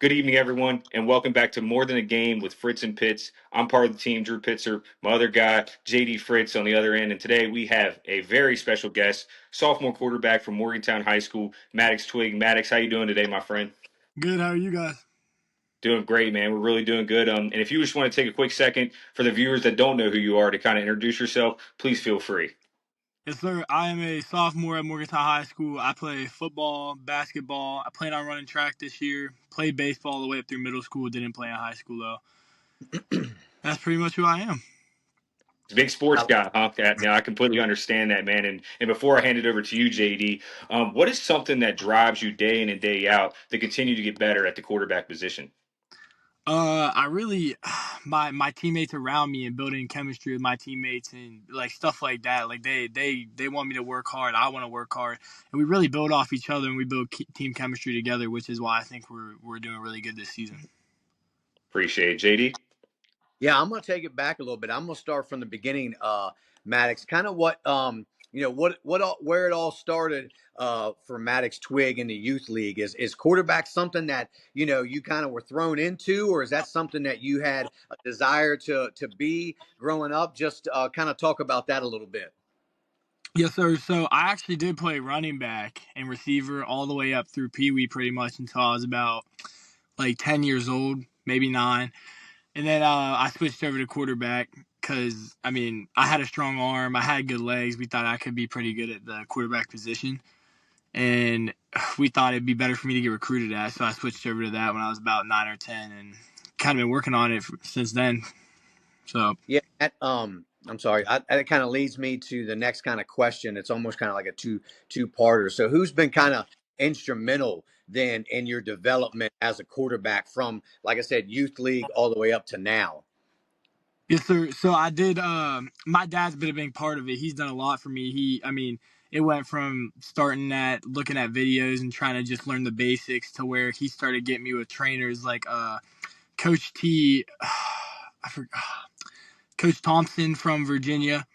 Good evening, everyone, and welcome back to More Than a Game with Fritz and Pitts. I'm part of the team, Drew Pitzer, my other guy, JD Fritz, on the other end. And today we have a very special guest, sophomore quarterback from Morgantown High School, Maddox Twigg. Maddox, how you doing today, my friend? Good. How are you guys? Doing great, man. We're really doing good. And if you just want to take a quick second for the viewers that don't know who you are to kind of introduce yourself, please feel free. Yes, sir. I am a sophomore at Morgantown High School. I play football, basketball. I plan on running track this year. Played baseball all the way up through middle school. Didn't play in high school though. That's pretty much who I am. Big sports I, guy, huh? Now I completely understand that, man. And before I hand it over to you, JD, what is something that drives you day in and day out to continue to get better at the quarterback position? I really my teammates around me and building chemistry with my teammates and like stuff like that. Like they want me to work hard. I want to work hard, and we really build off each other and we build team chemistry together, which is why I think we're doing really good this season. Appreciate it, JD. yeah, I'm gonna take it back a little bit. I'm gonna start from the beginning, Maddox. Kind of what where it all started for Maddox Twig in the youth league. Is quarterback something that you kind of were thrown into, or is that something that you had a desire to be growing up? Just kind of talk about that a little bit. Yes, sir. So I actually did play running back and receiver all the way up through Pee Wee pretty much until I was about like 10 years old, maybe 9. And then I switched over to quarterback because, I mean, I had a strong arm. I had good legs. We thought I could be pretty good at the quarterback position. And we thought it'd be better for me to get recruited at. So I switched over to that when I was about 9 or 10 and kind of been working on it since then. So, Yeah, I'm sorry. That kind of leads me to the next kind of question. It's almost kind of like a two-parter. So, who's been kind of instrumental then in your development as a quarterback from, like I said, youth league all the way up to now? yes, sir. So I did. My dad's been a big part of it. He's done a lot for me. I mean, it went from starting at looking at videos and trying to just learn the basics to where he started getting me with trainers like Coach T. I forgot Coach Thompson from Virginia,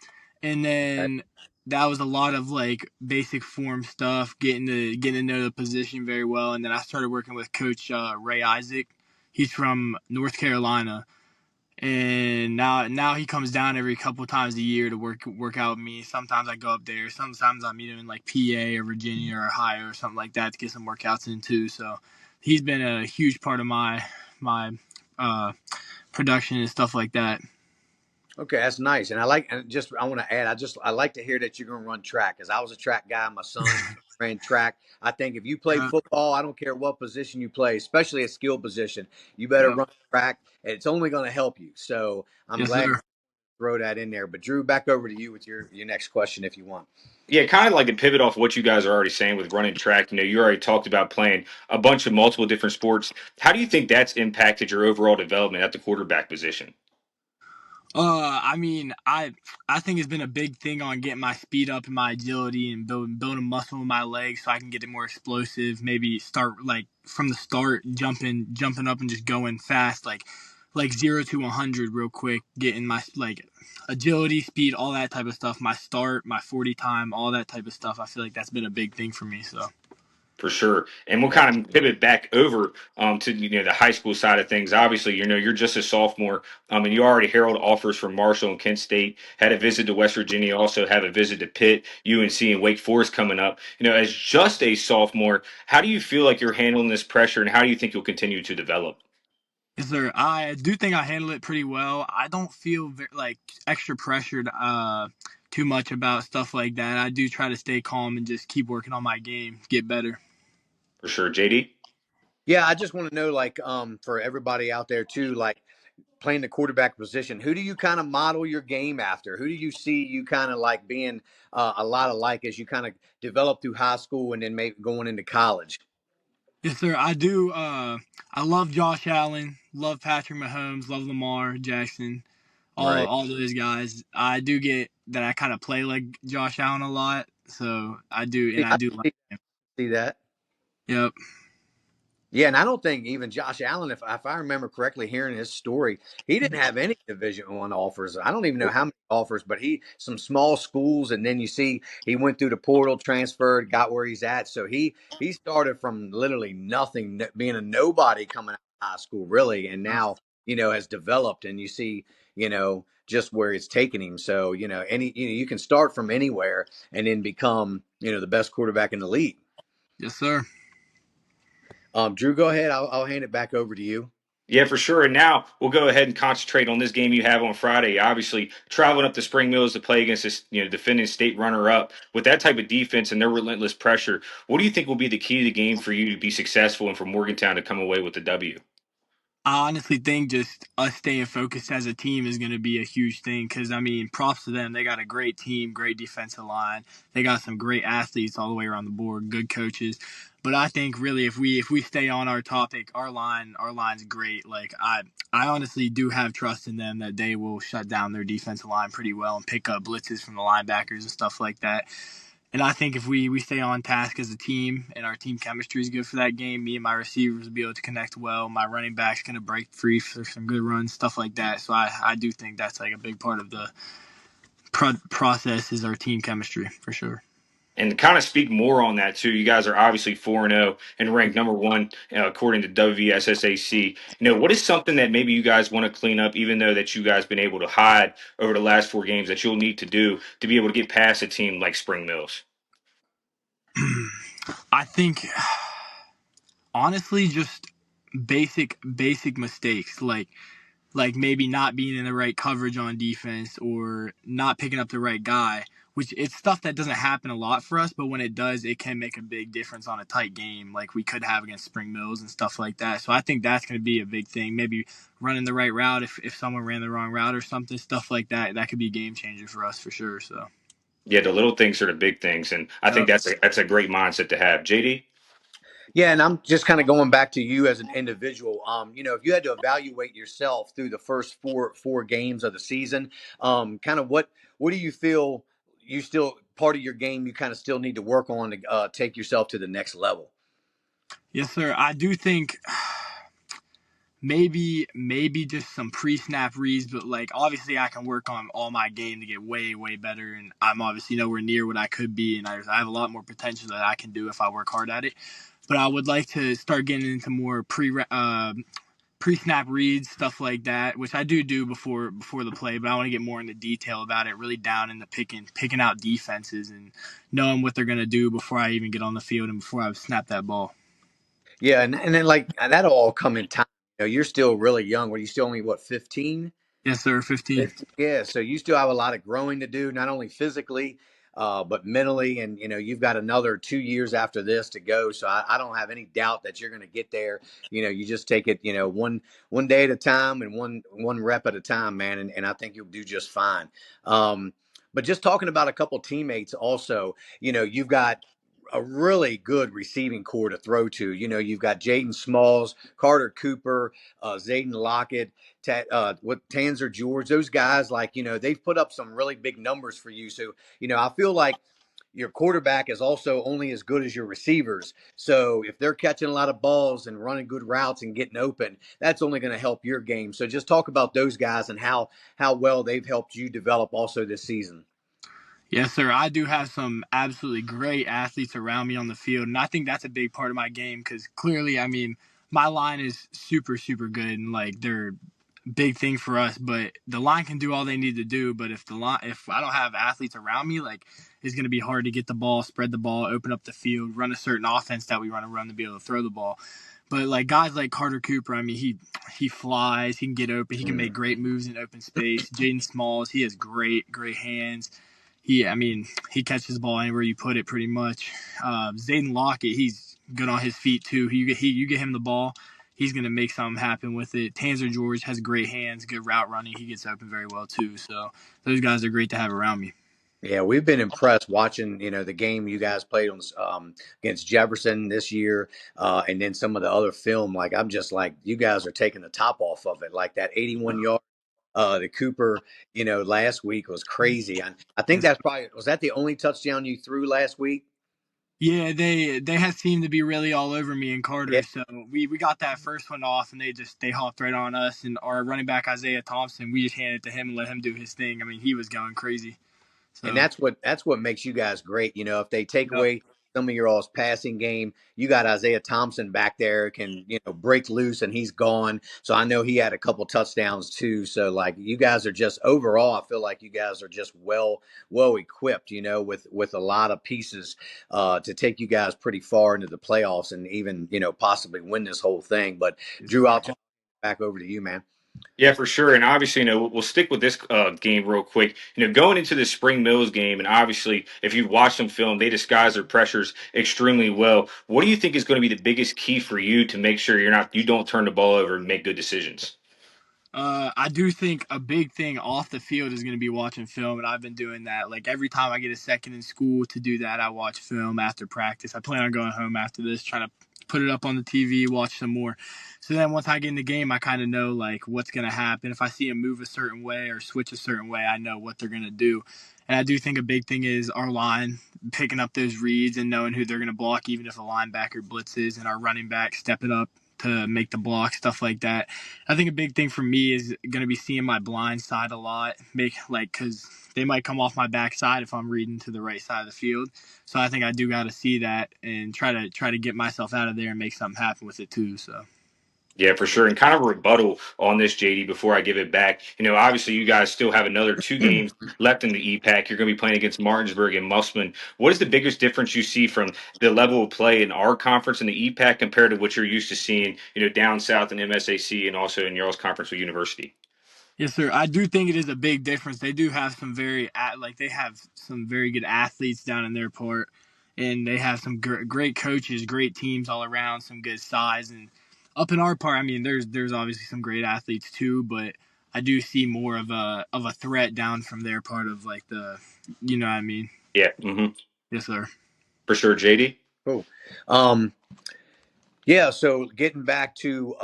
and Okay. then that was a lot of like basic form stuff, getting to know the position very well, and then I started working with Coach Ray Isaac. He's from North Carolina, and now he comes down every couple times a year to work out with me. Sometimes I go up there. Sometimes I meet him in like PA or Virginia or Ohio or something like that to get some workouts in too. So he's been a huge part of my uh, production and stuff like that. Okay, that's nice. And I like, and just I want to add, I like to hear that you're going to run track because I was a track guy. My son ran track. I think if you play Yeah, football, I don't care what position you play, especially a skill position, you better yeah. run track. It's only going to help you. So I'm Yes, glad sir. you throw that in there. But Drew, back over to you with your next question if you want. Yeah, kind of like a pivot off what you guys are already saying with running track. You already talked about playing a bunch of multiple different sports. How do you think that's impacted your overall development at the quarterback position? I mean, I think it's been a big thing on getting my speed up and my agility and building muscle in my legs so I can get it more explosive. Maybe start like from the start, jumping up and just going fast, like 0 to 100 real quick. Getting my like agility, speed, all that type of stuff. My start, my 40 time, all that type of stuff. I feel like that's been a big thing for me. So. For sure. And we'll Yeah. kind of pivot back over to the high school side of things. Obviously, you're just a sophomore, and you already herald offers from Marshall and Kent State. Had a visit to West Virginia, also have a visit to Pitt, UNC, and Wake Forest coming up. As just a sophomore, how do you feel like you're handling this pressure, and how do you think you'll continue to develop? Yes, sir. I do think I handle it pretty well. I don't feel like extra pressured too much about stuff like that. I do try to stay calm and just keep working on my game, get better. For sure, JD. Yeah, I just want to know, like, for everybody out there too, like playing the quarterback position, who do you kind of model your game after? Who do you see you kind of like being a lot alike as you kind of develop through high school and then maybe going into college? Yes, sir. I do. I love Josh Allen, love Patrick Mahomes, love Lamar Jackson, all Right. all those guys. I do get that I kind of play like Josh Allen a lot, so I do, and See, I I do like see, him. see that. Yep. Yeah, and I don't think even Josh Allen, if I remember correctly, hearing his story, he didn't have any Division 1 offers. I don't even know how many offers, but he some small schools, and then you see he went through the portal, transferred, got where he's at. So he started from literally nothing, being a nobody coming out of high school, really, and now has developed, and you see just where it's taken him. So you can start from anywhere and then become the best quarterback in the league. Yes, sir. Drew, go ahead. I'll hand it back over to you. Yeah, for sure. And now we'll go ahead and concentrate on this game you have on Friday. Obviously, traveling up to Spring Mills to play against this, defending state runner-up with that type of defense and their relentless pressure. What do you think will be the key to the game for you to be successful and for Morgantown to come away with the W? I honestly think just us staying focused as a team is going to be a huge thing because, I mean, props to them. They got a great team, great defensive line. They got some great athletes all the way around the board, good coaches. But I think really if we stay on our topic, our line's great. Like I honestly do have trust in them that they will shut down their defensive line pretty well and pick up blitzes from the linebackers and stuff like that. And I think if we stay on task as a team and our team chemistry is good for that game, me and my receivers will be able to connect well. My running back's going to break free for some good runs, stuff like that. So I do think that's like a big part of the process is our team chemistry for sure. And to kind of speak more on that too, you guys are obviously 4-0 and ranked number one according to WSSAC. What is something that maybe you guys want to clean up, even though that you guys been able to hide over the last 4 games that you'll need to do to be able to get past a team like Spring Mills? I think honestly just basic mistakes like maybe not being in the right coverage on defense or not picking up the right guy, which it's stuff that doesn't happen a lot for us, but when it does, it can make a big difference on a tight game like we could have against Spring Mills and stuff like that. So I think that's going to be a big thing. Maybe running the right route if someone ran the wrong route or something, stuff like that. That could be a game changer for us for sure. So Yeah, the little things are the big things, and I think yep. that's a great mindset to have. JD? Yeah, and I'm just kind of going back to you as an individual. If you had to evaluate yourself through the first four games of the season, kind of what do you feel you still part of your game you kind of still need to work on to take yourself to the next level? Yes, sir. I do think maybe just some pre-snap reads, but like obviously I can work on all my game to get way better, and I'm obviously nowhere near what I could be, and I have a lot more potential that I can do if I work hard at it. But I would like to start getting into more pre-snap reads, stuff like that, which I do before the play. But I want to get more into detail about it, really down into picking out defenses and knowing what they're gonna do before I even get on the field and before I snap that ball. Yeah, and then like that'll all come in time. You're still really young. Were you still only 15? Yes, sir. 15. 50, yeah, so you still have a lot of growing to do, not only physically, but mentally. And you've got another 2 years after this to go. So I don't have any doubt that you're going to get there. You just take it, one day at a time and one rep at a time, man. And I think you'll do just fine. But just talking about a couple teammates, also, you've got a really good receiving core to throw to. You've got Jaden Smalls, Carter Cooper, Zayden Lockett, with Tanzer George, those guys, like, they've put up some really big numbers for you. So, I feel like your quarterback is also only as good as your receivers. So if they're catching a lot of balls and running good routes and getting open, that's only going to help your game. So just talk about those guys and how well they've helped you develop also this season. Yes, sir. I do have some absolutely great athletes around me on the field, and I think that's a big part of my game because clearly, I mean, my line is super good, and like they're big thing for us. But the line can do all they need to do. But if I don't have athletes around me, like it's going to be hard to get the ball, spread the ball, open up the field, run a certain offense that we want to run to be able to throw the ball. But like guys like Carter Cooper, I mean, he flies, he can get open, he can make great moves in open space. Jaden Smalls, he has great hands. I mean, he catches the ball anywhere you put it, pretty much. Zayden Lockett, he's good on his feet too. You get him the ball, he's gonna make something happen with it. Tanzer George has great hands, good route running. He gets open very well too. So those guys are great to have around me. Yeah, we've been impressed watching, the game you guys played on against Jefferson this year, and then some of the other film. Like, I'm just like, you guys are taking the top off of it. Like that 81 yard, the Cooper, last week was crazy. I think Yes, that's probably was that the only touchdown you threw last week? Yeah, they have seemed to be really all over me and Yeah. Carter. So we got that first one off, and they hopped right on us. And our running back Isaiah Thompson, we just handed it to him and let him do his thing. I mean, he was going crazy. And So that's what makes you guys great. You know, if they take yep. away some of your all's passing game, you got Isaiah Thompson back there can, you know, break loose and he's gone. So I know he had a couple touchdowns too. So like you guys are just overall, I feel like you guys are just well equipped, you know, with a lot of pieces to take you guys pretty far into the playoffs and even, you know, possibly win this whole thing. But Yes, Drew, sir. I'll turn it back over to you, man. Yeah, for sure. And obviously, we'll stick with this game real quick. Going into the Spring Mills game, and obviously, if you've watched them film, they disguise their pressures extremely well. What do you think is going to be the biggest key for you to make sure you don't turn the ball over and make good decisions? I do think a big thing off the field is going to be watching film, and I've been doing that. Like every time I get a second in school to do that, I watch film after practice. I plan on going home after this, trying to put it up on the TV, watch some more. So then once I get in the game, I kind of know like what's going to happen. If I see them move a certain way or switch a certain way, I know what they're going to do. And I do think a big thing is our line picking up those reads and knowing who they're going to block, even if a linebacker blitzes, and our running back stepping up to make the block, stuff like that. I think a big thing for me is going to be seeing my blind side a lot, because they might come off my backside if I'm reading to the right side of the field. So I think I do got to see that and try to get myself out of there and make something happen with it too. So Yeah, for sure. And kind of a rebuttal on this, JD, before I give it back. Obviously, you guys still have another two games left in the EPAC. You're going to be playing against Martinsburg and Mussman. What is the biggest difference you see from the level of play in our conference in the EPAC compared to what you're used to seeing, down south in MSAC and also in y'all's conference with University? yes, sir. I do think it is a big difference. They do have some they have some very good athletes down in their part, and they have some great coaches, great teams all around, some good size. And up in our part, I mean, there's obviously some great athletes too, but I do see more of a threat down from their part of like you know what I mean? Yeah, Yes, sir. for sure, JD. Cool. Um, yeah. So getting back to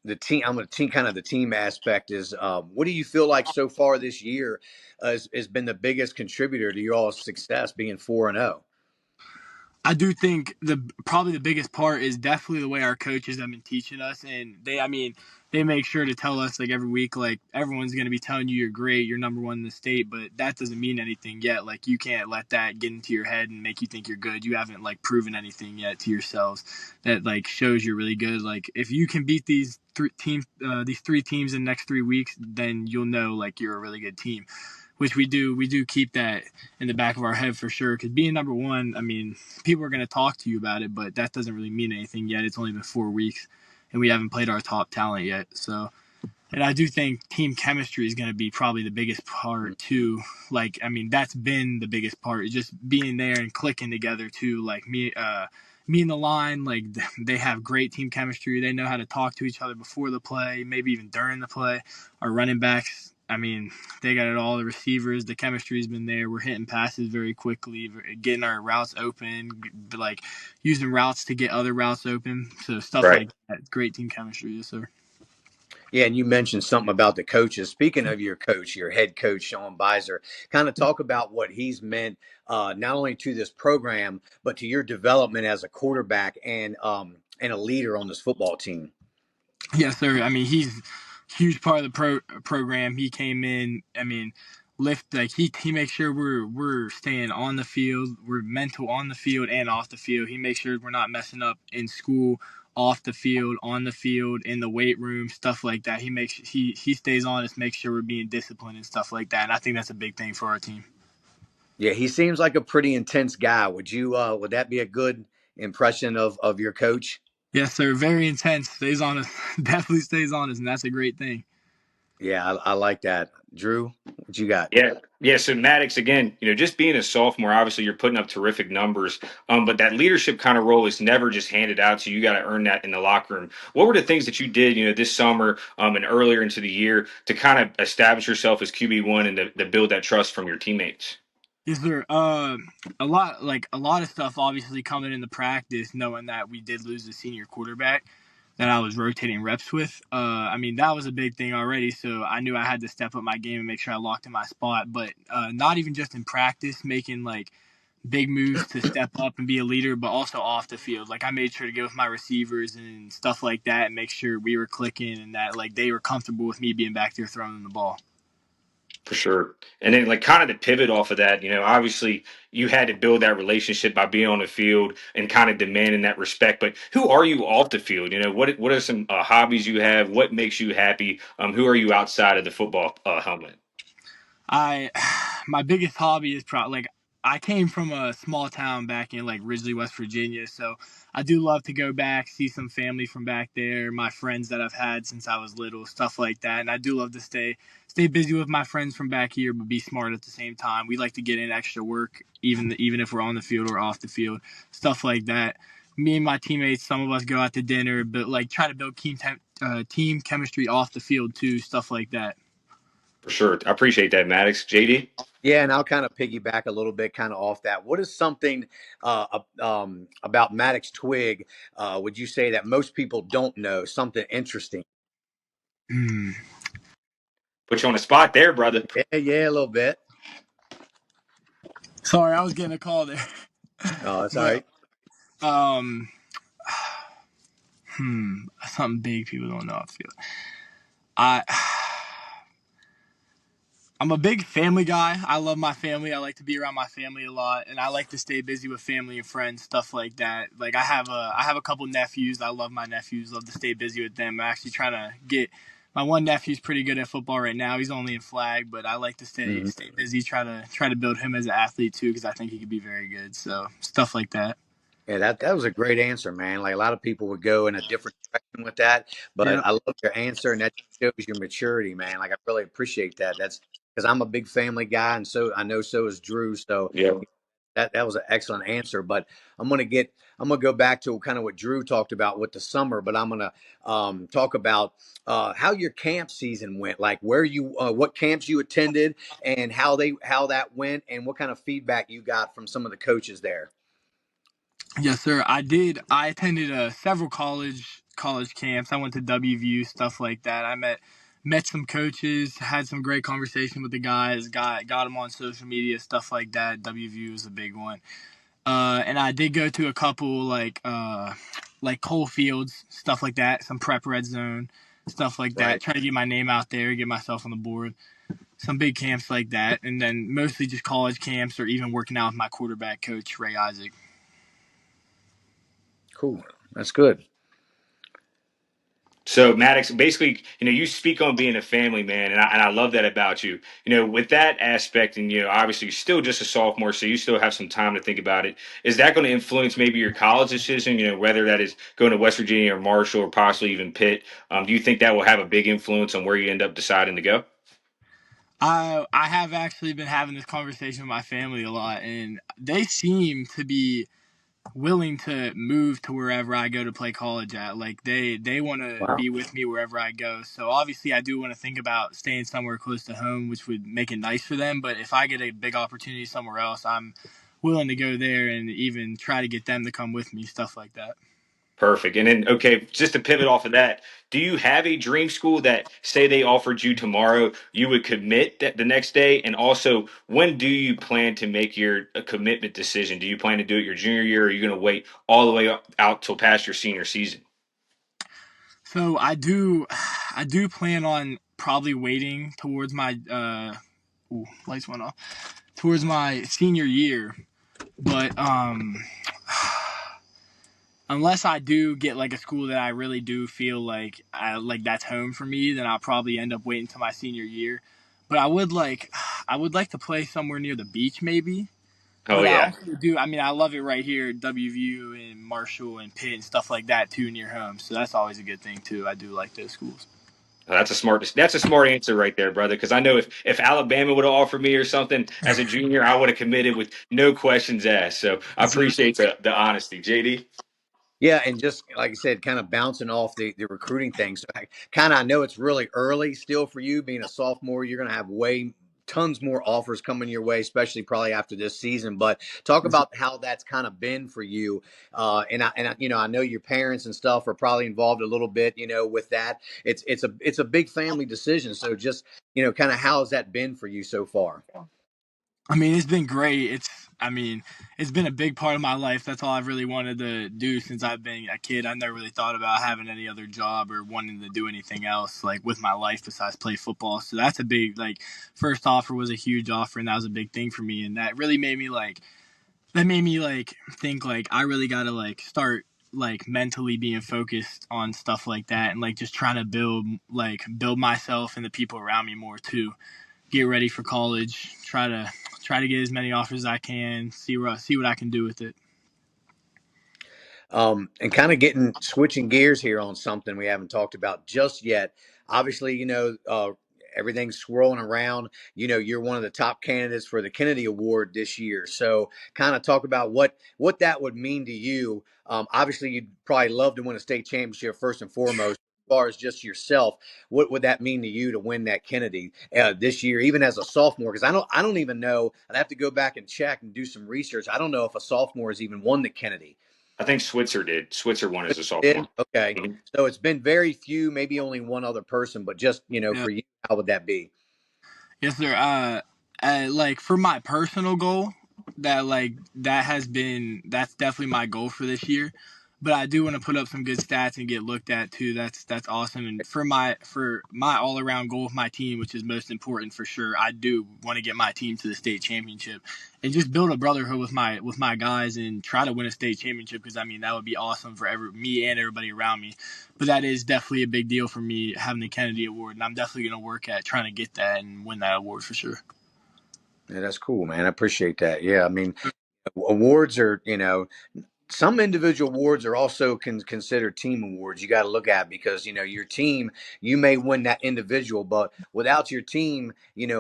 the team, I'm going to team kind of the team aspect is what do you feel like so far this year has been the biggest contributor to your all's success being 4-0? I do think probably the biggest part is definitely the way our coaches have been teaching us, and I mean, they make sure to tell us like every week, like everyone's going to be telling you you're great, you're number one in the state, but that doesn't mean anything yet. Like you can't let that get into your head and make you think you're good. You haven't like proven anything yet to yourselves that like shows you're really good. Like if you can beat these three teams in the next 3 weeks, then you'll know like you're a really good team, which we do. We do keep that in the back of our head for sure. Because being number one, I mean, people are going to talk to you about it, but that doesn't really mean anything yet. It's only been 4 weeks, and we haven't played our top talent yet. So, and I do think team chemistry is going to be probably the biggest part too. Like, I mean, that's been the biggest part, just being there and clicking together too. Like me and the line, like they have great team chemistry. They know how to talk to each other before the play, maybe even during the play. Our running backs, I mean, they got it all. The receivers, the chemistry's been there. We're hitting passes very quickly, getting our routes open, like using routes to get other routes open. So stuff Right. like that. Great team chemistry, yes, sir. Yeah, and you mentioned something about the coaches. Speaking of your coach, your head coach, Sean Beiser, kind of talk about what he's meant not only to this program, but to your development as a quarterback and a leader on this football team. Yes, sir. I mean, he's a huge part of the program. He came in. I mean, lift like he makes sure we're staying on the field. We're mental on the field and off the field. He makes sure we're not messing up in school, off the field, on the field, in the weight room, stuff like that. He stays on us, makes sure we're being disciplined and stuff like that. And I think that's a big thing for our team. Yeah, he seems like a pretty intense guy. Would that be a good impression of your coach? Yes, sir. Very intense. Stays on us. Definitely stays on us, and that's a great thing. Yeah, I like that. Drew, what you got? Yeah. Yeah. So Maddox, again, just being a sophomore, obviously you're putting up terrific numbers. But that leadership kind of role is never just handed out to you. You got to earn that in the locker room. What were the things that you did, this summer and earlier into the year to kind of establish yourself as QB1 and to build that trust from your teammates? Yes, sir. A lot of stuff obviously coming into practice, knowing that we did lose the senior quarterback that I was rotating reps with. I mean, that was a big thing already, so I knew I had to step up my game and make sure I locked in my spot. But not even just in practice, making like big moves to step up and be a leader, but also off the field. Like I made sure to get with my receivers and stuff like that and make sure we were clicking and that like they were comfortable with me being back there throwing them the ball. For sure. And then like kind of to pivot off of that, obviously you had to build that relationship by being on the field and kind of demanding that respect. But who are you off the field? What are some hobbies you have? What makes you happy? Who are you outside of the football helmet? I my biggest hobby is probably like I came from a small town back in like Ridgely, West Virginia, so I do love to go back, see some family from back there, my friends that I've had since I was little, stuff like that. And I do love to stay busy with my friends from back here, but be smart at the same time. We like to get in extra work, even if we're on the field or off the field, stuff like that. Me and my teammates, some of us go out to dinner, but like try to build team chemistry off the field too, stuff like that. For sure. I appreciate that, Maddox. JD? Yeah, and I'll kind of piggyback a little bit, kind of off that. What is something about Maddox Twig? Would you say that most people don't know? Something interesting? Hmm. Put you on the spot there, brother. Yeah, a little bit. Sorry, I was getting a call there. Oh, that's all But right. um something big people don't know I feel. I I'm a big family guy. I love my family. I like to be around my family a lot and I like to stay busy with family and friends, stuff like that. Like I have a couple nephews. I love my nephews. Love to stay busy with them. I'm actually trying to get my one nephew's pretty good at football right now. He's only in flag, but I like to Mhm. stay busy, try to build him as an athlete too because I think he could be very good. So, stuff like that. Yeah, that was a great answer, man. Like a lot of people would go in a different direction with that, but Yeah. I love your answer, and that shows your maturity, man. Like I really appreciate that. That's because I'm a big family guy, and so I know so is Drew. So Yeah. that was an excellent answer. But I'm gonna go back to kind of what Drew talked about with the summer, but I'm gonna talk about how your camp season went, like where you what camps you attended, and how that went, and what kind of feedback you got from some of the coaches there. Yes, sir. I did. I attended several college camps. I went to WVU, stuff like that. I met some coaches, had some great conversation with the guys, got them on social media, stuff like that. WVU was a big one. And I did go to a couple like Coal Fields, stuff like that, some prep red zone, stuff like that. Right. Try to get my name out there, get myself on the board. Some big camps like that, and then mostly just college camps or even working out with my quarterback coach Ray Isaac. Cool. That's good. So Maddox, basically, you speak on being a family man, and I love that about you. With that aspect, and obviously you're still just a sophomore, so you still have some time to think about it. Is that going to influence maybe your college decision? Whether that is going to West Virginia or Marshall or possibly even Pitt. Do you think that will have a big influence on where you end up deciding to go? I have actually been having this conversation with my family a lot, and they seem to be willing to move to wherever I go to play college at. Like they want to Wow. be with me wherever I go. So obviously, I do want to think about staying somewhere close to home, which would make it nice for them. But if I get a big opportunity somewhere else, I'm willing to go there and even try to get them to come with me, stuff like that. Perfect. And then, okay, just to pivot off of that, do you have a dream school that, say, they offered you tomorrow, you would commit that the next day? And also, when do you plan to make your a commitment decision? Do you plan to do it your junior year, or are you going to wait all the way out till past your senior season? So I do plan on probably waiting towards my lights went off towards my senior year, but unless I do get like a school that I really do feel like that's home for me, then I'll probably end up waiting till my senior year. But I would like to play somewhere near the beach maybe. Oh, But I yeah. also do. I mean, I love it right here, WVU and Marshall and Pitt and stuff like that too, near home. So that's always a good thing too. I do like those schools. That's a smart answer right there, brother. Because I know if Alabama would have offered me or something as a junior, I would have committed with no questions asked. So I Yes, sir. appreciate the honesty, JD. Yeah, and just like I said, kind of bouncing off the recruiting thing. So I know it's really early still for you being a sophomore. You're going to have way tons more offers coming your way, especially probably after this season. But talk Yes, sir. about how that's kind of been for you. I know your parents and stuff are probably involved a little bit. With that, it's a big family decision. So just kind of how has that been for you so far? I mean, it's been great. I mean, it's been a big part of my life. That's all I've really wanted to do since I've been a kid. I never really thought about having any other job or wanting to do anything else like with my life besides play football. So that's a big like first offer was a huge offer, and that was a big thing for me. And that really made me think like I really got to like start like mentally being focused on stuff like that and like just trying to build myself and the people around me more too, get ready for college, try to get as many offers as I can, see what I can do with it. And kind of switching gears here on something we haven't talked about just yet. Obviously, everything's swirling around. You're one of the top candidates for the Kennedy Award this year. So, kind of talk about what that would mean to you. Obviously, you'd probably love to win a state championship first and foremost. As far as just yourself, what would that mean to you to win that Kennedy this year, even as a sophomore? Because I don't even know. I'd have to go back and check and do some research. I don't know if a sophomore has even won the Kennedy. I think Switzer did. Switzer won as a Did? sophomore. Okay. Mhm. So it's been very few, maybe only one other person, but just, Yeah. for you, how would that be? Yes, sir. Like for my personal goal, that's definitely my goal for this year. But I do want to put up some good stats and get looked at too. That's awesome. And for my all around goal of my team, which is most important for sure, I do want to get my team to the state championship and just build a brotherhood with my guys and try to win a state championship. Because I mean that would be awesome for me and everybody around me. But that is definitely a big deal for me having the Kennedy Award, and I'm definitely going to work at trying to get that and win that award for sure. Yeah, that's cool, man. I appreciate that. Yeah. I mean, awards are, some individual awards are also considered team awards. You got to look at because, your team, you may win that individual, but without your team,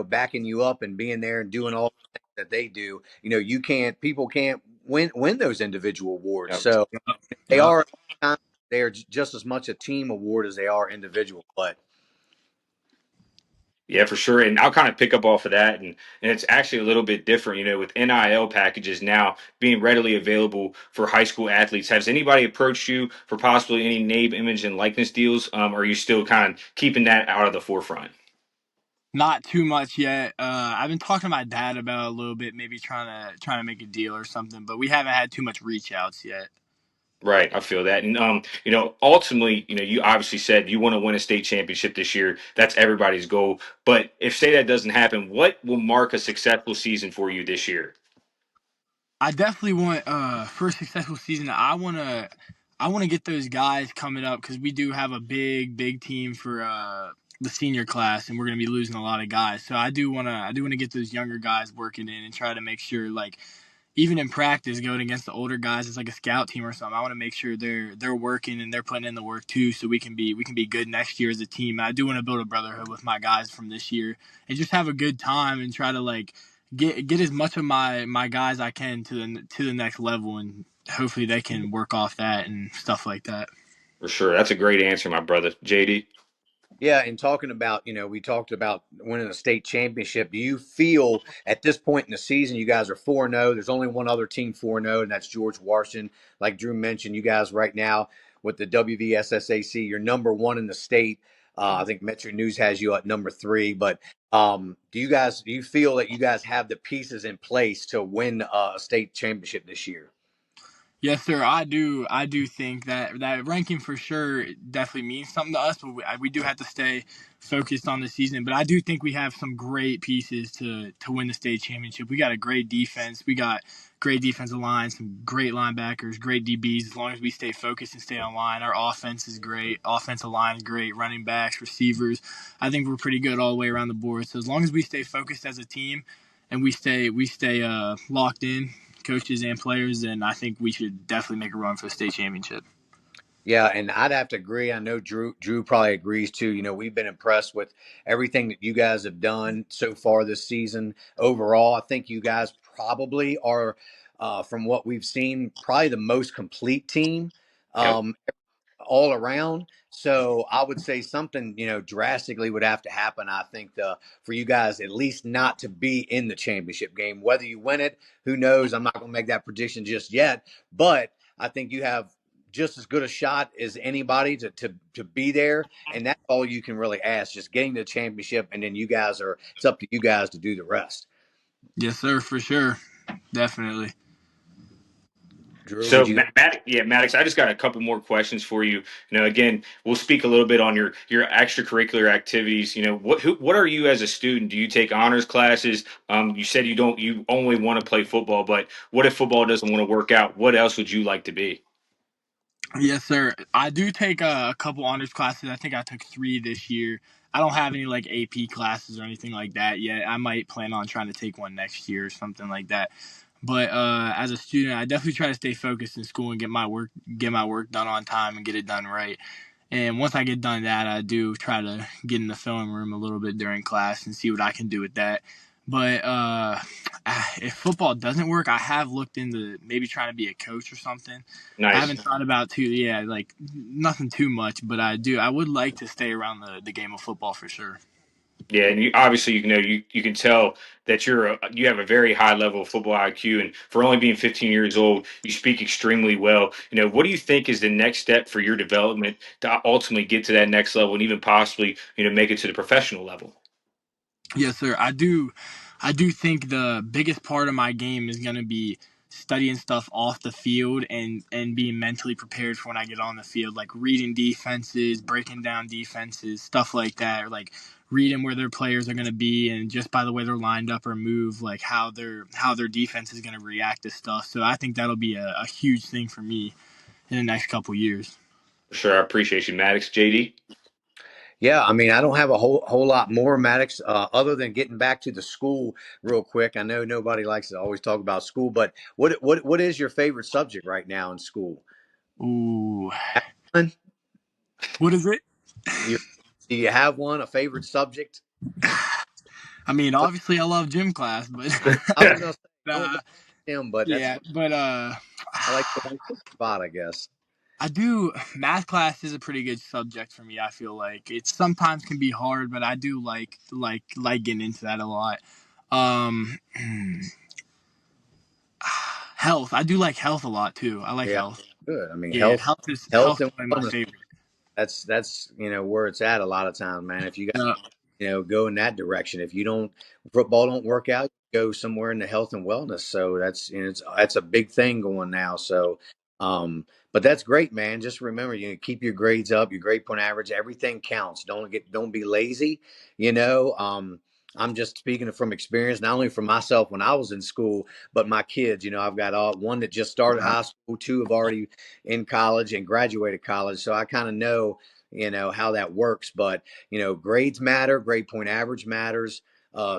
backing you up and being there and doing all the things that they do, people can't win those individual awards. Yep. So they Yep. are, they are just as much a team award as they are individual. But Yeah, for sure. And I'll kind of pick up off of that. And it's actually a little bit different, with NIL packages now being readily available for high school athletes. Has anybody approached you for possibly any name, image, and likeness deals? Or are you still kind of keeping that out of the forefront? Not too much yet. I've been talking to my dad about it a little bit, maybe trying to make a deal or something, but we haven't had too much reach outs yet. Right, I feel that. And ultimately, you obviously said you want to win a state championship this year. That's everybody's goal. But if say that doesn't happen, what will mark a successful season for you this year? I definitely want for a successful season. I want to get those guys coming up because we do have a big team for the senior class, and we're gonna be losing a lot of guys. So I do wanna get those younger guys working in and try to make sure like even in practice going against the older guys it's like a scout team or something. I want to make sure they're working and they're putting in the work too so we can be good next year as a team. I do want to build a brotherhood with my guys from this year and just have a good time and try to like get as much of my guys I can to the next level, and hopefully they can work off that and stuff like that. For sure. That's a great answer, my brother. JD. yeah, and talking about, we talked about winning a state championship. Do you feel at this point in the season, you guys are 4-0? There's only one other team 4-0, and that's George Washington. Like Drew mentioned, you guys right now with the WVSSAC, you're number one in the state. I think Metro News has you at number three. But do you feel that you guys have the pieces in place to win a state championship this year? Yes, sir. I do think that ranking for sure definitely means something to us, but we do have to stay focused on the season. But I do think we have some great pieces to win the state championship. We got a great defense. We got great defensive line, some great linebackers, great DBs. As long as we stay focused and stay on line, our offense is great. Offensive line is great. Running backs, receivers. I think we're pretty good all the way around the board. So as long as we stay focused as a team and we stay locked in, coaches and players, then I think we should definitely make a run for the state championship. Yeah, and I'd have to agree. I know Drew probably agrees too. We've been impressed with everything that you guys have done so far this season. Overall, I think you guys probably are, from what we've seen, probably the most complete team. Yep. Um, all around. So I would say something, drastically would have to happen. I think for you guys at least not to be in the championship game. Whether you win it, who knows? I'm not going to make that prediction just yet. But I think you have just as good a shot as anybody to be there, and that's all you can really ask. Just getting to the championship, and then it's up to you guys to do the rest. Yes, sir, for sure. Definitely. Drew, would So, you? Maddox, I just got a couple more questions for you. You know, again, we'll speak a little bit on your extracurricular activities. You know, what are you as a student? Do you take honors classes? You said you only want to play football, but what if football doesn't want to work out? What else would you like to be? Yes, sir. I do take a couple honors classes. I think I took 3 this year. I don't have any like AP classes or anything like that yet. I might plan on trying to take one next year or something like that. But as a student, I definitely try to stay focused in school and get my work done on time and get it done right. And once I get done that, I do try to get in the film room a little bit during class and see what I can do with that. But if football doesn't work, I have looked into maybe trying to be a coach or something. I Nice. haven't thought about like nothing too much, but I would like to stay around the game of football for sure. Yeah, and you obviously you can tell that you have a very high level of football IQ, and for only being 15 years old, you speak extremely well. You know, what do you think is the next step for your development to ultimately get to that next level and even possibly make it to the professional level? Yes, sir. I do think the biggest part of my game is going to be studying stuff off the field and being mentally prepared for when I get on the field, like reading defenses, breaking down defenses, stuff like that, or like reading where their players are going to be and just by the way they're lined up or move, like how their defense is going to react to stuff. So I think that'll be a huge thing for me in the next couple years. For sure, I appreciate you, Maddox. JD. Yeah, I mean, I don't have a whole lot more, Maddox, other than getting back to the school real quick. I know nobody likes to always talk about school, but what is your favorite subject right now in school? Ooh, Alan, what is it? You, do you have one, a favorite subject? I mean, obviously I love gym class, but I was gonna say don't uh, go him, but that's yeah, but I like the one spot, I guess. I do math class is a pretty good subject for me. I feel like it sometimes can be hard, but I do like getting into that a lot. Um, health. I do like health a lot too. I like Yeah, health. good. I mean, Yeah, health, health is health health is and one of my wellness. favorite. That's where it's at a lot of times, man. If you got Yeah, go in that direction. If you don't football don't work out, go somewhere in the health and wellness. So that's that's a big thing going now. So but that's great, man. Just remember, keep your grades up, your grade point average, everything counts. Don't be lazy, you know. I'm just speaking from experience, not only for myself when I was in school, but my kids. I've got one that just started high school, two have already in college and graduated college. So I kind of know, how that works. But grades matter, grade point average matters,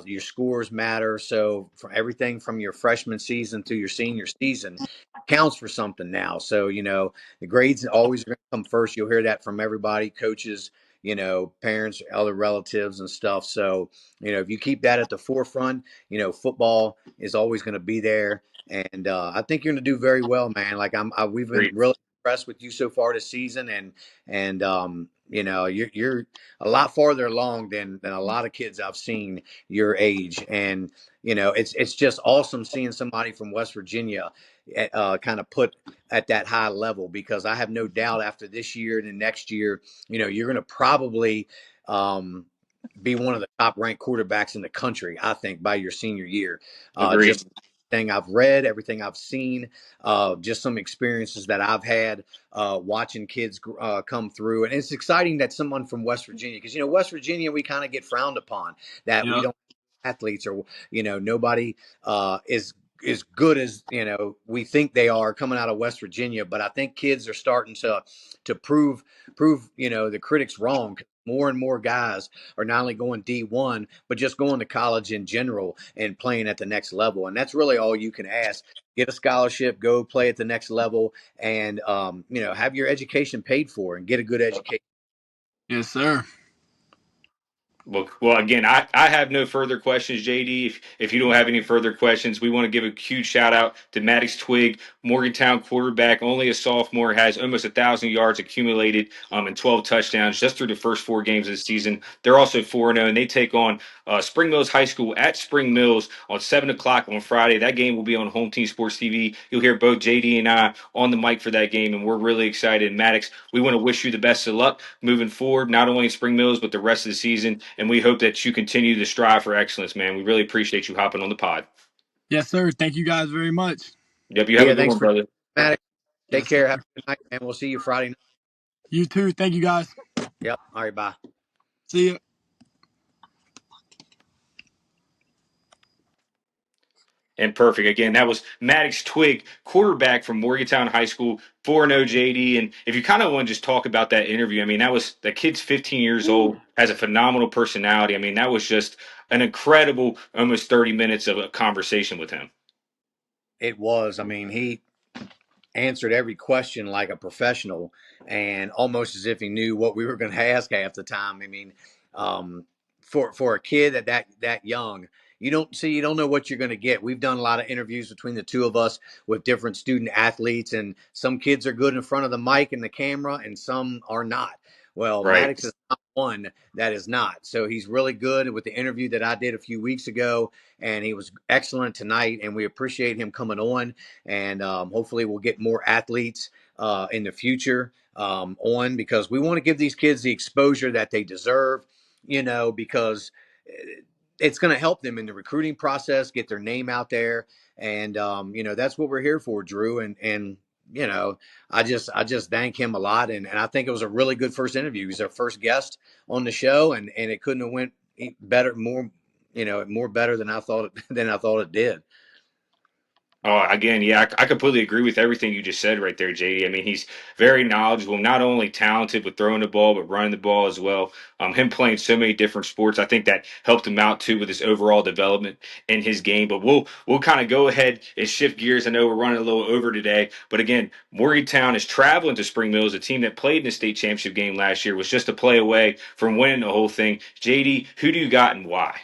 your scores matter. So for everything from your freshman season to your senior season counts for something now. So, the grades always are going to come first. You'll hear that from everybody, coaches, parents, other relatives and stuff. So, if you keep that at the forefront, football is always going to be there. And I think you're going to do very well, man. Like we've been Great. really impressed with you so far this season, and you're a lot farther along than a lot of kids I've seen your age, and it's just awesome seeing somebody from West Virginia kind of put at that high level, because I have no doubt after this year and the next year, you're going to probably um, be one of the top ranked quarterbacks in the country, I think, by your senior year. Agreed. Just everything I've read, everything I've seen, just some experiences that I've had watching kids come through. And it's exciting that someone from West Virginia, because, West Virginia, we kind of get frowned upon that we yeah, don't athletes, or, nobody is good as we think they are coming out of West Virginia. But I think kids are starting to prove the critics wrong. More and more guys are not only going D1, but just going to college in general and playing at the next level. And that's really all you can ask. Get a scholarship, go play at the next level, and have your education paid for and get a good education. yes, sir. Well, again, I have no further questions, JD. If you don't have any further questions, we want to give a huge shout out to Maddox Twigg, Morgantown quarterback, only a sophomore, has almost 1,000 yards accumulated and 12 touchdowns just through the first 4 games of the season. They're also 4-0, and they take on Spring Mills High School at Spring Mills on 7 o'clock on Friday. That game will be on Home Team Sports TV. You'll hear both JD and I on the mic for that game, and we're really excited. Maddox, we want to wish you the best of luck moving forward, not only in Spring Mills, but the rest of the season. and we hope that you continue to strive for excellence, man. We really appreciate you hopping on the pod. Yes, sir. Thank you guys very much. Yep, you have a Yeah, good thanks one, for brother. Maddox. Take Yes, sir. care. Have a good night, and we'll see you Friday night. You too. Thank you guys. Yep. All right. Bye. See you. And perfect. Again, that was Maddox Twigg, quarterback from Morgantown High School, 4-0 JD. And if you kind of want to just talk about that interview, I mean, that kid's 15 years old, has a phenomenal personality. I mean, that was just an incredible almost 30 minutes of a conversation with him. It was. I mean, he answered every question like a professional and almost as if he knew what we were going to ask half the time. I mean, um, for a kid that young, you don't know what you're going to get. We've done a lot of interviews between the two of us with different student athletes, and some kids are good in front of the mic and the camera, and some are not. Well, Right. Maddox is not one that is not. So he's really good with the interview that I did a few weeks ago, and he was excellent tonight. And we appreciate him coming on, and hopefully we'll get more athletes in the future on, because we want to give these kids the exposure that they deserve, because it's going to help them in the recruiting process, get their name out there. And that's what we're here for, Drew. And I just thank him a lot, and I think it was a really good first interview. He's our first guest on the show, and it couldn't have went better, more better than I thought it did. Oh, again, yeah, I completely agree with everything you just said right there, JD. I mean, he's very knowledgeable, not only talented with throwing the ball, but running the ball as well. Him playing so many different sports, I think that helped him out too with his overall development in his game. But we'll kind of go ahead and shift gears. I know we're running a little over today, but again, Morgantown is traveling to Spring Mills, a team that played in the state championship game last year, was just a play away from winning the whole thing. JD, who do you got and why?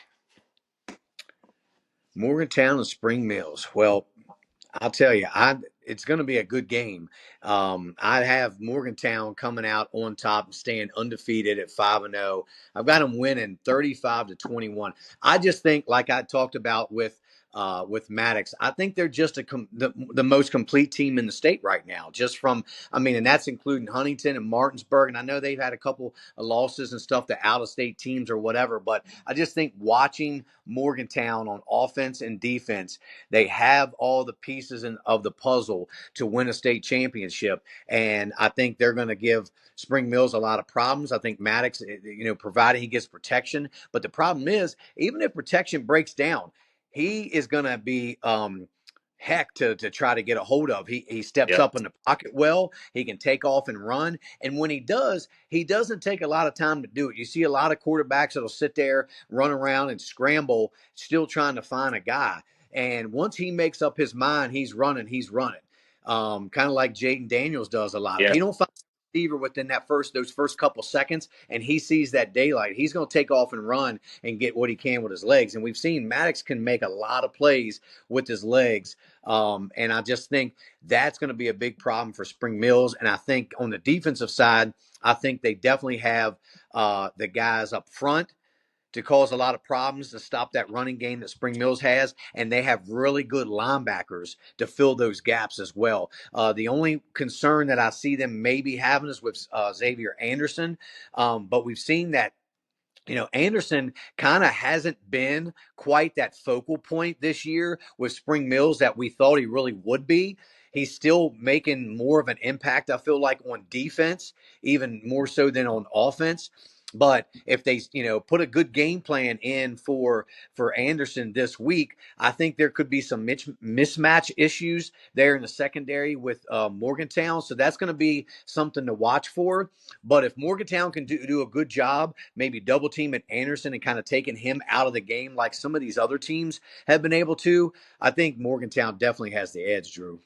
Morgantown and Spring Mills. Well, I'll tell you, it's going to be a good game. I have Morgantown coming out on top and staying undefeated at 5-0. I've got them winning 35-21. I just think, like I talked about with Maddox, I think they're just the most complete team in the state right now. And that's including Huntington and Martinsburg. And I know they've had a couple of losses and stuff to out of state teams or whatever, but I just think watching Morgantown on offense and defense, they have all the pieces of the puzzle to win a state championship. And I think they're going to give Spring Mills a lot of problems. I think Maddox, provided he gets protection. But the problem is, even if protection breaks down, he is going to be heck to try to get a hold of. He steps Yep. up in the pocket well. He can take off and run. And when he does, he doesn't take a lot of time to do it. You see a lot of quarterbacks that'll sit there, run around and scramble, still trying to find a guy. And once he makes up his mind, he's running, he's running. Kind of like Jaden Daniels does a lot. If Yeah. he don't find a receiver within those first couple seconds, and he sees that daylight, he's going to take off and run and get what he can with his legs. And we've seen Maddox can make a lot of plays with his legs. And I just think that's going to be a big problem for Spring Mills. And I think on the defensive side, I think they definitely have the guys up front to cause a lot of problems to stop that running game that Spring Mills has. And they have really good linebackers to fill those gaps as well. The only concern that I see them maybe having is with Xavier Anderson. But we've seen that Anderson kind of hasn't been quite that focal point this year with Spring Mills that we thought he really would be. He's still making more of an impact, I feel like, on defense, even more so than on offense. But if they, put a good game plan in for Anderson this week, I think there could be some mismatch issues there in the secondary with Morgantown. So that's going to be something to watch for. But if Morgantown can do a good job, maybe double teaming Anderson and kind of taking him out of the game like some of these other teams have been able to, I think Morgantown definitely has the edge, Drew.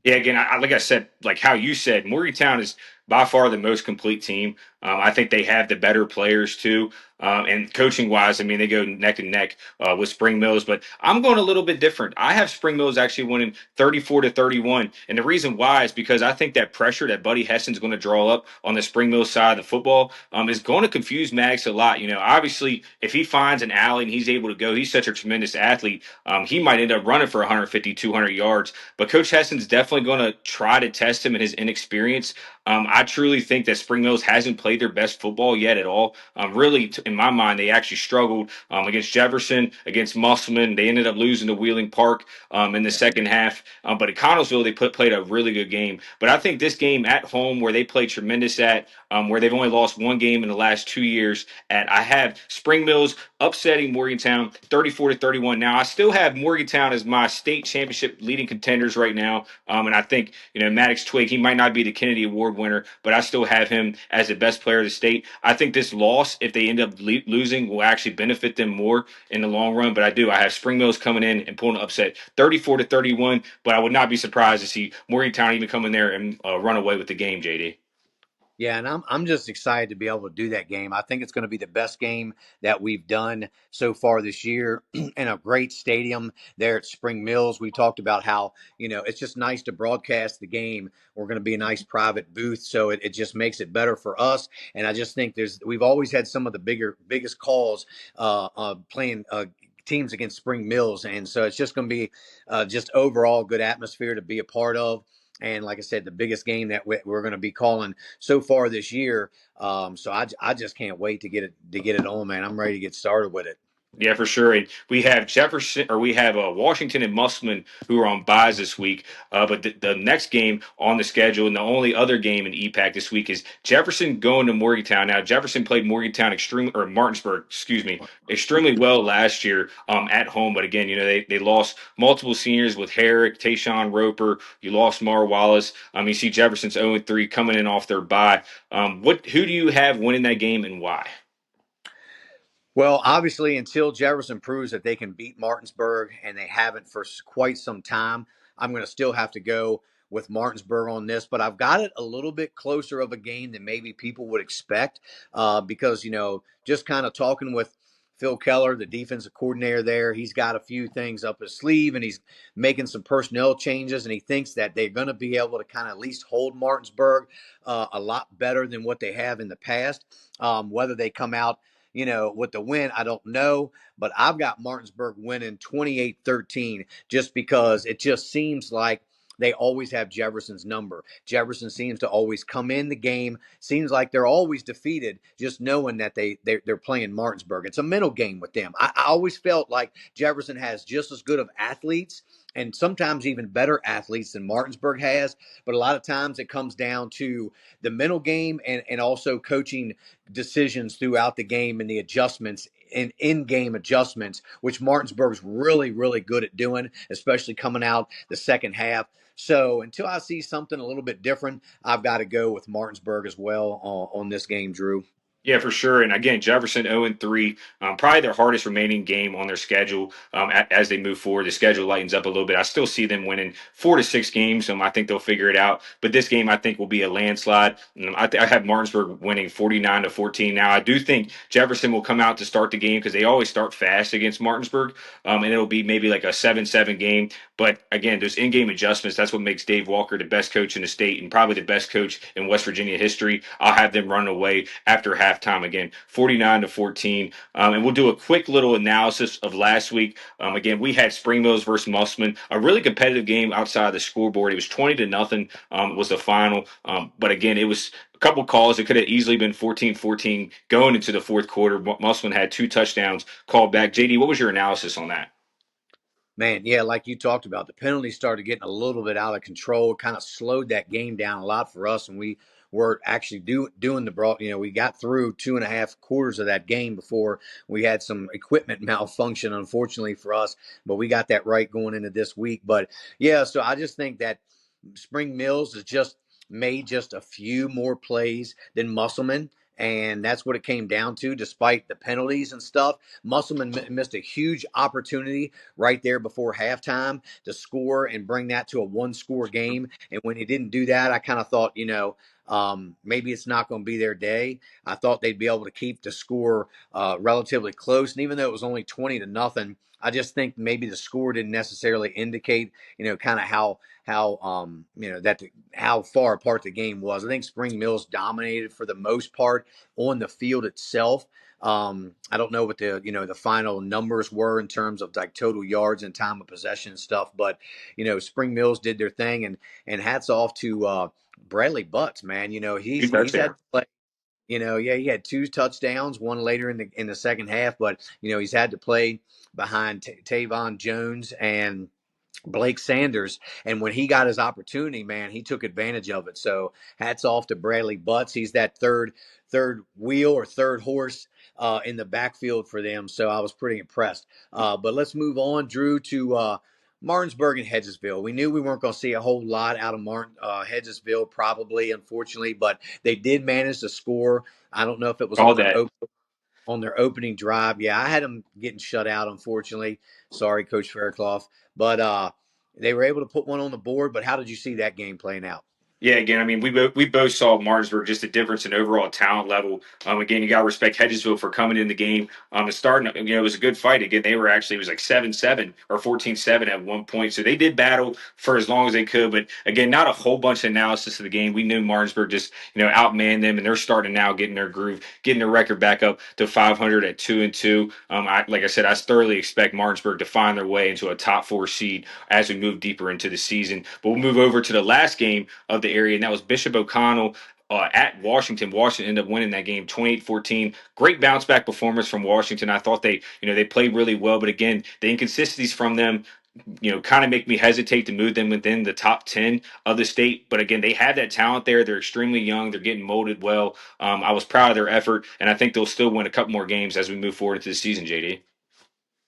Yeah, again, like I said, like how you said, Morgantown is by far the most complete team. I think they have the better players too. And coaching wise, I mean, they go neck and neck with Spring Mills. But I'm going a little bit different. I have Spring Mills actually winning 34-31. And the reason why is because I think that pressure that Buddy Heston's going to draw up on the Spring Mills side of the football is going to confuse Maddox a lot. Obviously, if he finds an alley and he's able to go, he's such a tremendous athlete. He might end up running for 150, 200 yards. But Coach Heston's definitely going to try to test him in his inexperience. I truly think that Spring Mills hasn't played their best football yet at all. Really, in my mind, they actually struggled against Jefferson, against Musselman. They ended up losing to Wheeling Park in the Yeah. second half. But at Connellsville, they played a really good game. But I think this game at home, where they played tremendous at, where they've only lost one game in the last 2 years, I have Spring Mills upsetting Morgantown 34-31. Now, I still have Morgantown as my state championship leading contenders right now. And I think, Maddox Twigg, he might not be the Kennedy Award winner, but I still have him as the best player of the state. I think this loss, if they end up losing, will actually benefit them more in the long run. But I do. I have Spring Mills coming in and pulling an upset 34-31. But I would not be surprised to see Morgantown even come in there and run away with the game, JD. Yeah, and I'm just excited to be able to do that game. I think it's going to be the best game that we've done so far this year in a great stadium there at Spring Mills. We talked about how, it's just nice to broadcast the game. We're going to be a nice private booth, so it just makes it better for us. And I just think we've always had some of the biggest calls playing teams against Spring Mills, and so it's just going to be just overall good atmosphere to be a part of. And like I said, the biggest game that we're going to be calling so far this year. So I just can't wait to get it on, man. I'm ready to get started with it. Yeah, for sure. And we have Jefferson, or we have Washington and Musselman who are on buys this week. But the next game on the schedule, and the only other game in EPAC this week, is Jefferson going to Morgantown. Now, Jefferson played Morgantown Martinsburg, excuse me, extremely well last year at home. But again, they lost multiple seniors with Herrick, Tayshawn Roper. You lost Mar Wallace. You see Jefferson's 0-3 coming in off their bye. Who do you have winning that game and why? Well, obviously, until Jefferson proves that they can beat Martinsburg, and they haven't for quite some time, I'm going to still have to go with Martinsburg on this. But I've got it a little bit closer of a game than maybe people would expect because, just kind of talking with Phil Keller, the defensive coordinator there, he's got a few things up his sleeve, and he's making some personnel changes, and he thinks that they're going to be able to kind of at least hold Martinsburg a lot better than what they have in the past. Whether they come out with the win, I don't know, but I've got Martinsburg winning 28-13 just because it just seems like they always have Jefferson's number. Jefferson seems to always come in the game. Seems like they're always defeated, just knowing that they're playing Martinsburg. It's a mental game with them. I always felt like Jefferson has just as good of athletes and sometimes even better athletes than Martinsburg has. But a lot of times it comes down to the mental game and also coaching decisions throughout the game and the adjustments and in-game adjustments, which Martinsburg's really, really good at doing, especially coming out the second half. So until I see something a little bit different, I've got to go with Martinsburg as well on this game, Drew. Yeah, for sure. And again, Jefferson 0-3, probably their hardest remaining game on their schedule as they move forward. The schedule lightens up a little bit. I still see them winning 4 to 6 games. I think they'll figure it out. But this game, I think, will be a landslide. I have Martinsburg winning 49-14. Now, I do think Jefferson will come out to start the game because they always start fast against Martinsburg. And it'll be maybe like a 7-7 game. But again, those in-game adjustments, that's what makes Dave Walker the best coach in the state and probably the best coach in West Virginia history. I'll have them run away after halftime again, 49-14. And we'll do a quick little analysis of last week. Again, we had Spring Mills versus Musselman, a really competitive game outside of the scoreboard. It was 20-0 was the final. But again, it was a couple calls. It could have easily been 14-14 going into the fourth quarter. Musselman had 2 touchdowns called back. JD, what was your analysis on that? Man, yeah, like you talked about, the penalties started getting a little bit out of control. It kind of slowed that game down a lot for us, and we were actually doing the broad. We got through 2.5 quarters of that game before we had some equipment malfunction, unfortunately for us. But we got that right going into this week. But yeah, so I just think that Spring Mills has just made just a few more plays than Musselman. And that's what it came down to, despite the penalties and stuff. Musselman missed a huge opportunity right there before halftime to score and bring that to a 1-score game. And when he didn't do that, I kind of thought, maybe it's not going to be their day. I thought they'd be able to keep the score relatively close. And even though it was only 20-0, I just think maybe the score didn't necessarily indicate, kind of how far apart the game was. I think Spring Mills dominated for the most part on the field itself. I don't know what the final numbers were in terms of like total yards and time of possession and stuff, but Spring Mills did their thing, and hats off to Bradley Butts, man, Two he's had touchdowns. to play. Yeah, he had two touchdowns, one later in the second half, but he's had to play behind Tavon Jones and Blake Sanders. And when he got his opportunity, man, he took advantage of it. So hats off to Bradley Butts. He's that third wheel or third horse in the backfield for them. So I was pretty impressed. But let's move on, Drew, to Martinsburg and Hedgesville. We knew we weren't going to see a whole lot out of Hedgesville, probably, unfortunately, but they did manage to score. I don't know if it was All on that. their opening drive. Yeah, I had them getting shut out, unfortunately. Sorry, Coach Faircloth. But they were able to put one on the board. But how did you see that game playing out? Yeah, again, I mean, we both saw Martinsburg just a difference in overall talent level. Again, you got to respect Hedgesville for coming in the game. And starting, it was a good fight. Again, they were actually, it was like 7-7 or 14-7 at one point. So they did battle for as long as they could. But again, not a whole bunch of analysis of the game. We knew Martinsburg just, outmanned them, and they're starting now getting their groove, getting their record back up to 500 at 2-2. Like I said, I thoroughly expect Martinsburg to find their way into a top four seed as we move deeper into the season. But we'll move over to the last game of the area, and that was Bishop O'Connell at Washington. Washington ended up winning that game 28-14. Great bounce back performance from Washington. I thought they played really well, but again, the inconsistencies from them, kind of make me hesitate to move them within the top 10 of the state. But again, they have that talent there. They're extremely young. They're getting molded well. I was proud of their effort, and I think they'll still win a couple more games as we move forward into the season, JD.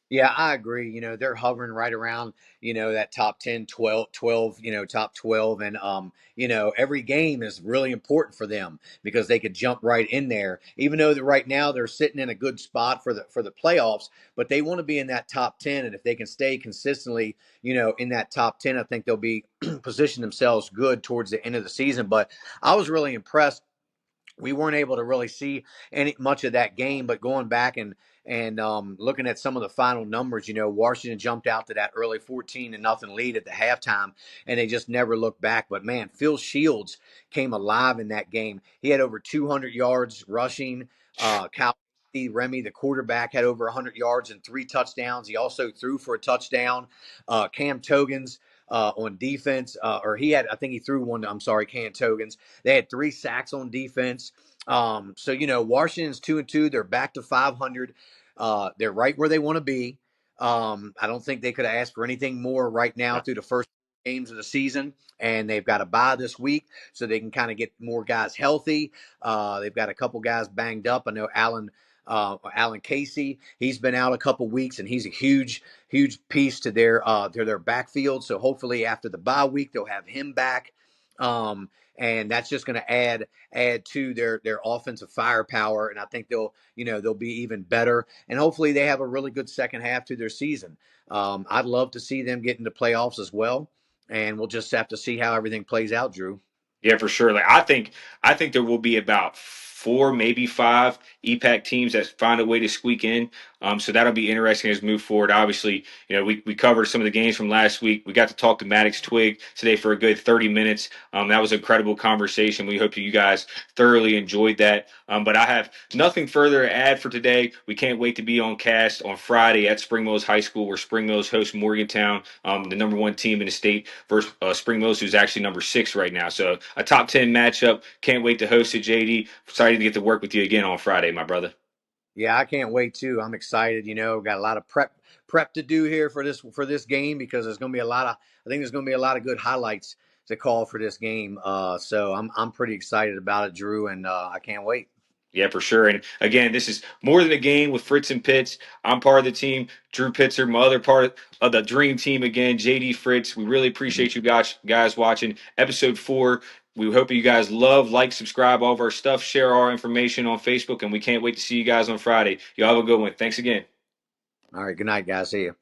Yeah, I agree. They're hovering right around, that top 10, 12, top 12. And, every game is really important for them because they could jump right in there, even though that right now they're sitting in a good spot for the playoffs, but they want to be in that top 10. And if they can stay consistently, in that top 10, I think they'll be position themselves good towards the end of the season. But I was really impressed. We weren't able to really see any much of that game, but going back and looking at some of the final numbers, Washington jumped out to that early 14-0 lead at the halftime, and they just never looked back. But man, Phil Shields came alive in that game. He had over 200 yards rushing. Cal Remy, the quarterback, had over 100 yards and 3 touchdowns. He also threw for a touchdown. Cam Togans on defense, or I think he threw one. I'm sorry, Cam Togans. They had 3 sacks on defense. So Washington's 2-2. They're back to 500. They're right where they want to be. I don't think they could have asked for anything more right now through the first games of the season, and they've got a bye this week so they can kind of get more guys healthy. They've got a couple guys banged up. I know Alan Casey, he's been out a couple weeks, and he's a huge piece to their backfield. So hopefully after the bye week they'll have him back. And that's just going to add to their offensive firepower, and I think they'll be even better, and hopefully they have a really good second half to their season. I'd love to see them get into playoffs as well, and we'll just have to see how everything plays out, Drew. Yeah, for sure. Like I think there will be about four, maybe five EPAC teams that find a way to squeak in. So that'll be interesting as we move forward. Obviously, we covered some of the games from last week. We got to talk to Maddox Twigg today for a good 30 minutes. That was an incredible conversation. We hope you guys thoroughly enjoyed that. But I have nothing further to add for today. We can't wait to be on cast on Friday at Spring Mills High School, where Spring Mills hosts Morgantown, the number one team in the state, versus Spring Mills, who's actually number 6 right now. So a top 10 matchup. Can't wait to host it, JD. Excited to get to work with you again on Friday, my brother. Yeah, I can't wait too. I'm excited. Got a lot of prep to do here for this game because there's going to be I think there's going to be a lot of good highlights to call for this game. So I'm pretty excited about it, Drew, and I can't wait. Yeah, for sure. And again, this is more than a game with Fritz and Pitts. I'm part of the team. Drew Pitzer, my other part of the dream team again, JD Fritz. We really appreciate you guys watching episode 4. We hope you guys love, like, subscribe, all of our stuff, share our information on Facebook, and we can't wait to see you guys on Friday. Y'all have a good one. Thanks again. All right, good night, guys. See you.